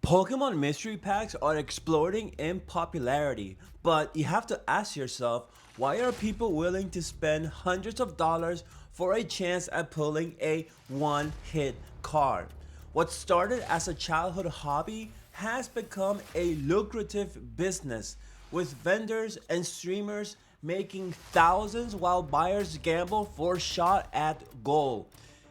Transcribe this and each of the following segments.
Pokemon Mystery Packs are exploding in popularity, but you have to ask yourself, why are people willing to spend hundreds of dollars for a chance at pulling a one-hit card? What started as a childhood hobby has become a lucrative business, with vendors and streamers making thousands while buyers gamble for a shot at gold.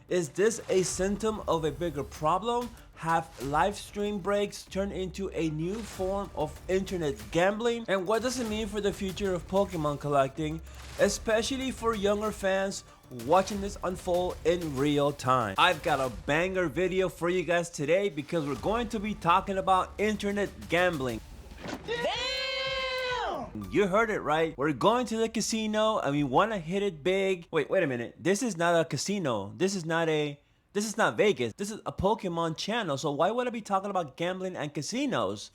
Is this a symptom of a bigger problem? Have live stream breaks turned into a new form of internet gambling? And what does it mean for the future of Pokemon collecting, especially for younger fans watching this unfold in real time? I've got a banger video for you guys today because we're going to be talking about internet gambling. You heard it right. We're going to the casino and we want to hit it big. Wait a minute. This is not a casino. This is not Vegas. This is a Pokemon channel. So why would I be talking about gambling and casinos?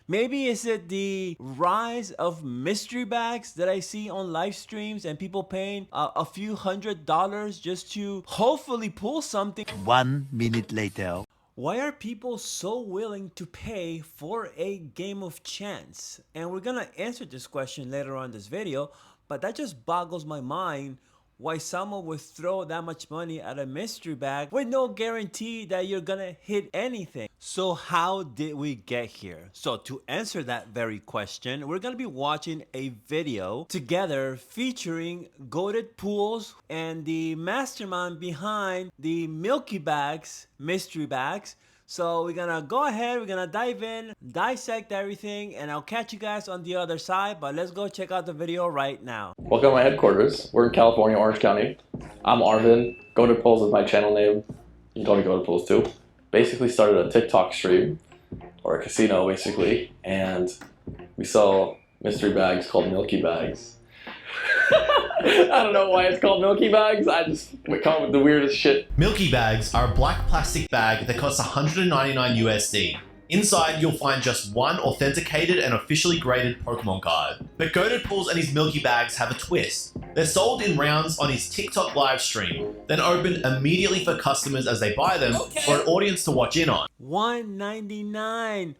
Maybe is it the rise of mystery bags that I see on live streams and people paying a few $100s just to hopefully pull something? 1 minute later. Why are people so willing to pay for a game of chance? And we're gonna answer this question later on in this video, but that just boggles my mind why someone would throw that much money at a mystery bag with no guarantee that you're gonna hit anything. So how did we get here? So to answer that very question, we're gonna be watching a video together featuring goated pools and the mastermind behind the Milky Bags, mystery bags. So we're gonna go ahead, we're gonna dive in, dissect everything, and I'll catch you guys on the other side, but let's go check out the video right now. Welcome to my headquarters. We're in California, Orange County. I'm Arvin. Go to Polls is my channel name. You can call me Go to Polls too. Basically started a TikTok stream, or a casino basically, and we sell mystery bags called Milky Bags. I don't know why it's called Milky Bags. I just come up with the weirdest shit. Milky Bags are a black plastic bag that costs $199 USD. Inside, you'll find just one authenticated and officially graded Pokemon card. But Goated Pools and his Milky Bags have a twist. They're sold in rounds on his TikTok live stream, then opened immediately for customers as they buy them for an audience to watch in on. $199.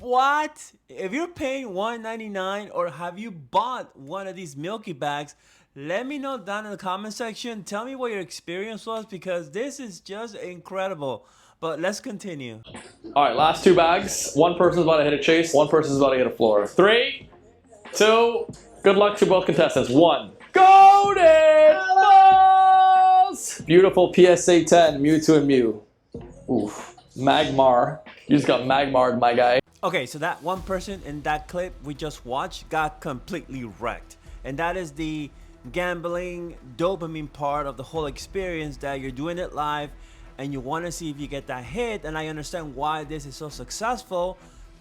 What? If you're paying $199 or have you bought one of these Milky Bags, let me know down in the comment section. Tell me what your experience was because this is just incredible. But let's continue. All right, last two bags. One person's about to hit a chase. One person's about to hit a floor. 3, 2, good luck to both contestants. 1. Goated Balls! Beautiful PSA 10, Mewtwo and Mew. Oof. Magmar. You just got Magmar'd, my guy. Okay, so that one person in that clip we just watched got completely wrecked. And that is the gambling dopamine part of the whole experience, that you're doing it live and you want to see if you get that hit. And I understand why this is so successful.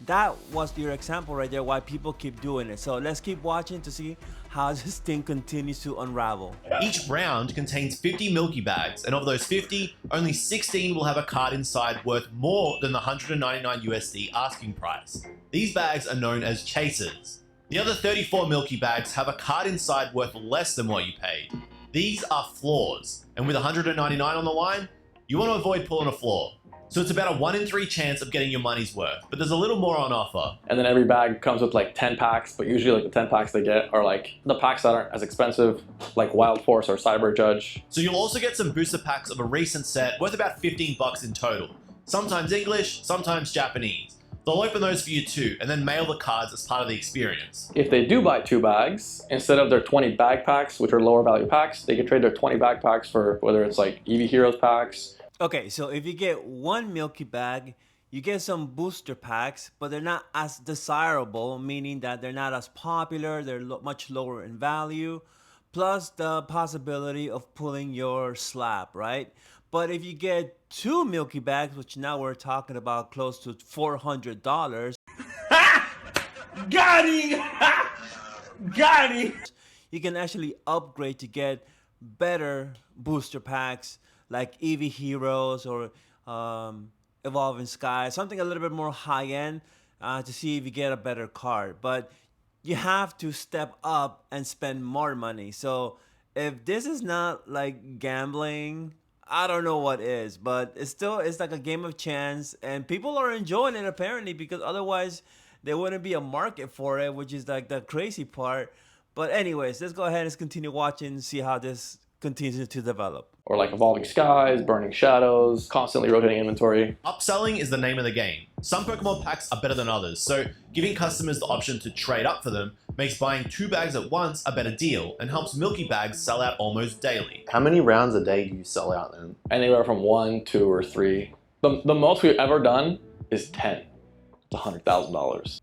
That was your example right there, why people keep doing it. So let's keep watching to see how this thing continues to unravel. Each round contains 50 Milky Bags, and of those 50, only 16 will have a card inside worth more than the $199 USD asking price. These bags are known as chasers. The other 34 Milky Bags have a card inside worth less than what you paid. These are floors, and with $199 on the line, you want to avoid pulling a floor. So it's about a 1 in 3 chance of getting your money's worth, but there's a little more on offer. And then every bag comes with like 10 packs, but usually like the 10 packs they get are like the packs that aren't as expensive, like Wild Force or Cyber Judge. So you'll also get some booster packs of a recent set worth about 15 bucks in total. Sometimes English, sometimes Japanese. They'll open those for you too, and then mail the cards as part of the experience. If they do buy 2 bags, instead of their 20 bag packs, which are lower value packs, they can trade their 20 bag packs for whether it's like EV Heroes packs. Okay, so if you get one Milky Bag, you get some booster packs, but they're not as desirable, meaning that they're not as popular, they're much lower in value, plus the possibility of pulling your slab, right? But if you get 2 Milky Bags, which now we're talking about close to $400. Got him! Got him! You can actually upgrade to get better booster packs like EV Heroes or Evolving Sky, something a little bit more high-end to see if you get a better card. But you have to step up and spend more money. So if this is not like gambling I don't know what is, but it's like a game of chance, and people are enjoying it apparently, because otherwise there wouldn't be a market for it, which is like the crazy part. But anyways, let's go ahead and let's continue watching and see how this continues to develop. Or like evolving skies, burning shadows, constantly rotating inventory. Upselling is the name of the game. Some Pokemon packs are better than others, so giving customers the option to trade up for them makes buying 2 bags at once a better deal and helps Milky bags sell out almost daily. How many rounds a day do you sell out then? Anywhere from 1, 2, or 3. The most we've ever done is 10. It's $100,000.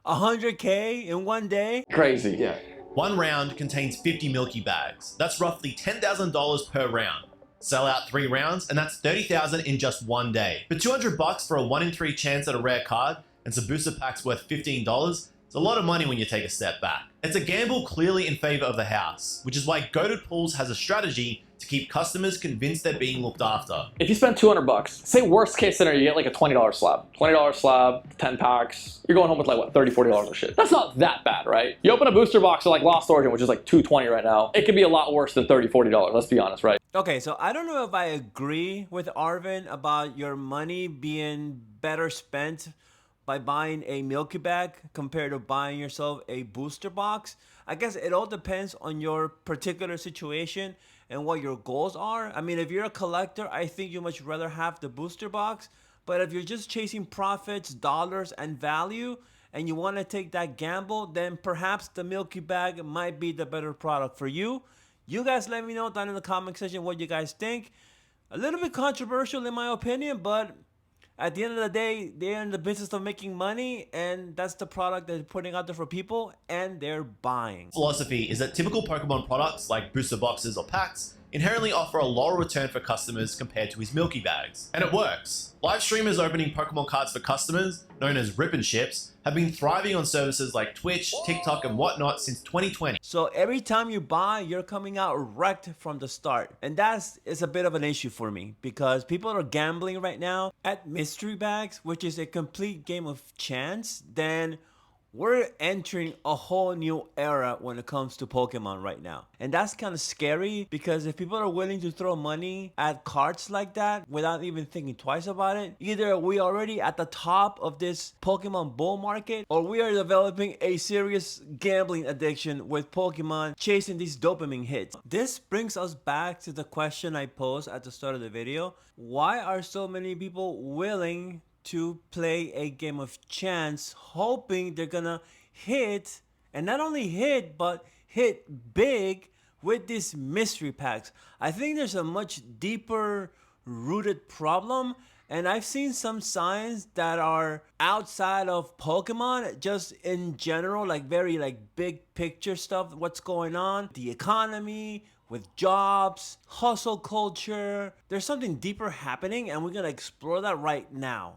100K in one day? Crazy. Yeah. 1 round contains 50 Milky bags. That's roughly $10,000 per round. Sell out 3 rounds, and that's $30,000 in just 1 day. For $200 for a 1 in 3 chance at a rare card, and some booster packs worth $15, it's a lot of money when you take a step back. It's a gamble clearly in favor of the house, which is why Goated Pools has a strategy to keep customers convinced they're being looked after. If you spend $200, say worst case scenario, you get like a $20 slab. $20 slab, 10 packs, you're going home with like what, $30, $40 of shit. That's not that bad, right? You open a booster box of like Lost Origin, which is like $220 right now. It could be a lot worse than $30, $40, let's be honest, right? Okay, so I don't know if I agree with Arvin about your money being better spent by buying a Milky bag compared to buying yourself a booster box. I guess it all depends on your particular situation and what your goals are. I mean, if you're a collector, I think you much rather have the booster box. But if you're just chasing profits, dollars, and value, and you want to take that gamble, then perhaps the Milky bag might be the better product for you. You guys let me know down in the comment section what you guys think. A little bit controversial in my opinion, but at the end of the day, they're in the business of making money, and that's the product they're putting out there for people, and they're buying. Philosophy is that typical Pokemon products like booster boxes or packs inherently offer a lower return for customers compared to his Milky bags. And it works. Live streamers opening Pokemon cards for customers, known as Rip and Ships, have been thriving on services like Twitch, TikTok, and whatnot since 2020. So every time you buy, you're coming out wrecked from the start. And that's a bit of an issue for me, because people are gambling right now at mystery bags, which is a complete game of chance. Then we're entering a whole new era when it comes to Pokemon right now. And that's kind of scary, because if people are willing to throw money at cards like that without even thinking twice about it, either we already at the top of this Pokemon bull market, or we are developing a serious gambling addiction with Pokemon chasing these dopamine hits. This brings us back to the question I posed at the start of the video. Why are so many people willing to play a game of chance, hoping they're gonna hit, and not only hit, but hit big with these mystery packs? I think there's a much deeper rooted problem, and I've seen some signs that are outside of Pokemon, just in general, like very like big picture stuff, what's going on, the economy, with jobs, hustle culture. There's something deeper happening, and we're gonna explore that right now.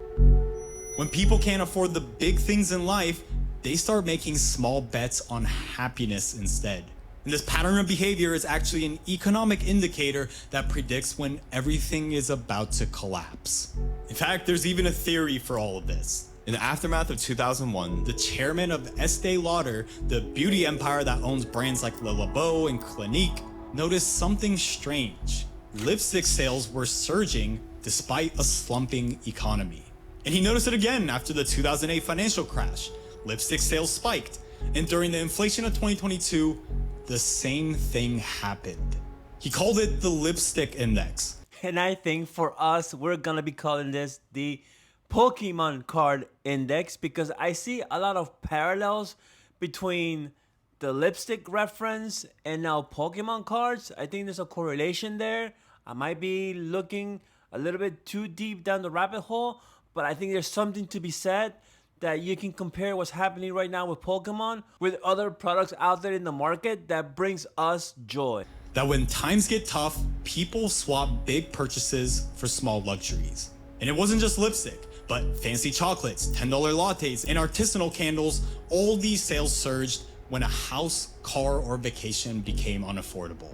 When people can't afford the big things in life, they start making small bets on happiness instead. And this pattern of behavior is actually an economic indicator that predicts when everything is about to collapse. In fact, there's even a theory for all of this. In the aftermath of 2001, the chairman of Estee Lauder, the beauty empire that owns brands like Le Labo and Clinique, noticed something strange. Lipstick sales were surging despite a slumping economy. And he noticed it again after the 2008 financial crash. Lipstick sales spiked, and during the inflation of 2022, the same thing happened. He called it the lipstick index. And I think for us, we're gonna be calling this the Pokemon card index, because I see a lot of parallels between the lipstick reference and now Pokemon cards. I think there's a correlation there. I might be looking a little bit too deep down the rabbit hole, but I think there's something to be said that you can compare what's happening right now with Pokemon with other products out there in the market that brings us joy. That when times get tough, people swap big purchases for small luxuries. And it wasn't just lipstick, but fancy chocolates, $10 lattes, and artisanal candles. All these sales surged when a house, car, or vacation became unaffordable.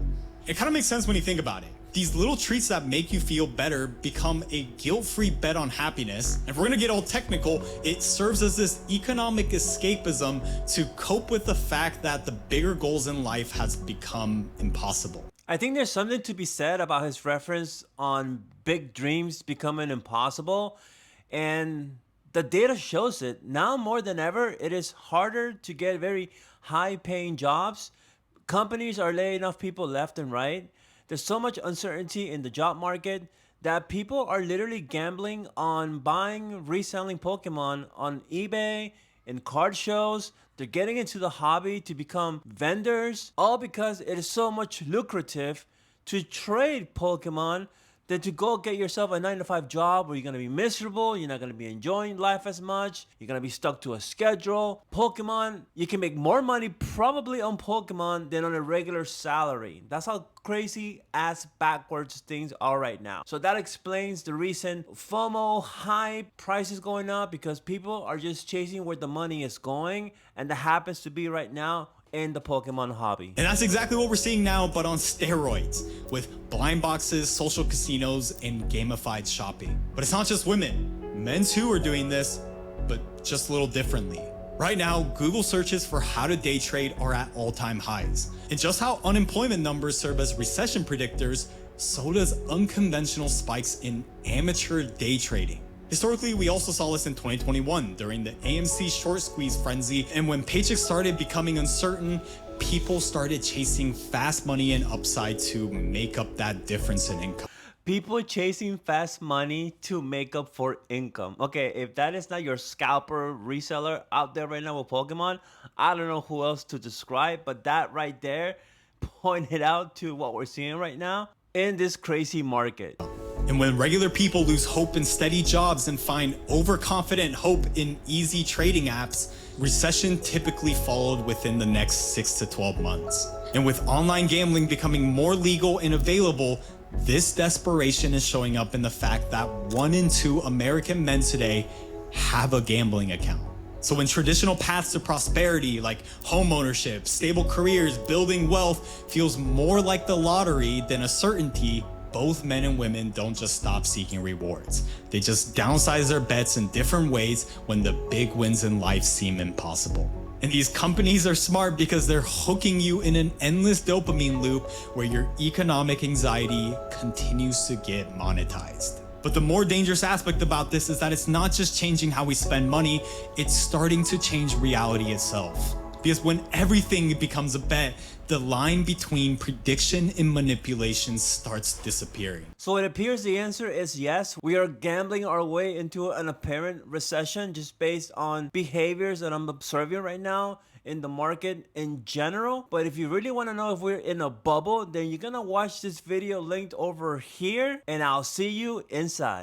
It kind of makes sense when you think about it. These little treats that make you feel better become a guilt-free bet on happiness. And if we're gonna get all technical, it serves as this economic escapism to cope with the fact that the bigger goals in life has become impossible. I think there's something to be said about his reference on big dreams becoming impossible. And the data shows it. Now more than ever, it is harder to get very high paying jobs. Companies are laying off people left and right. There's so much uncertainty in the job market that people are literally gambling on buying, reselling Pokemon on eBay, in card shows. They're getting into the hobby to become vendors, all because it is so much lucrative to trade Pokemon than to go get yourself a 9 to 5 job where you're gonna be miserable, you're not gonna be enjoying life as much, you're gonna be stuck to a schedule. Pokemon, you can make more money probably on Pokemon than on a regular salary. That's how crazy ass backwards things are right now. So that explains the recent FOMO hype, prices going up, because people are just chasing where the money is going, and that happens to be right now in the Pokemon hobby. And that's exactly what we're seeing now, but on steroids, with blind boxes, social casinos, and gamified shopping. But it's not just women. Men too are doing this, but just a little differently. Right now, Google searches for how to day trade are at all-time highs. And just how unemployment numbers serve as recession predictors, so does unconventional spikes in amateur day trading. Historically, we also saw this in 2021 during the AMC short squeeze frenzy, and when paychecks started becoming uncertain, people started chasing fast money and upside to make up that difference in income. People chasing fast money to make up for income. Okay, if that is not your scalper reseller out there right now with Pokemon, I don't know who else to describe, but that right there pointed out to what we're seeing right now in this crazy market. And when regular people lose hope in steady jobs and find overconfident hope in easy trading apps, recession typically followed within the next 6 to 12 months. And with online gambling becoming more legal and available, this desperation is showing up in the fact that 1 in 2 American men today have a gambling account. So when traditional paths to prosperity like homeownership, stable careers, building wealth feels more like the lottery than a certainty, both men and women don't just stop seeking rewards. They just downsize their bets in different ways when the big wins in life seem impossible. And these companies are smart because they're hooking you in an endless dopamine loop where your economic anxiety continues to get monetized. But the more dangerous aspect about this is that it's not just changing how we spend money, it's starting to change reality itself. Because when everything becomes a bet, the line between prediction and manipulation starts disappearing. So it appears the answer is yes. We are gambling our way into an apparent recession just based on behaviors that I'm observing right now in the market in general. But if you really want to know if we're in a bubble, then you're gonna watch this video linked over here, and I'll see you inside.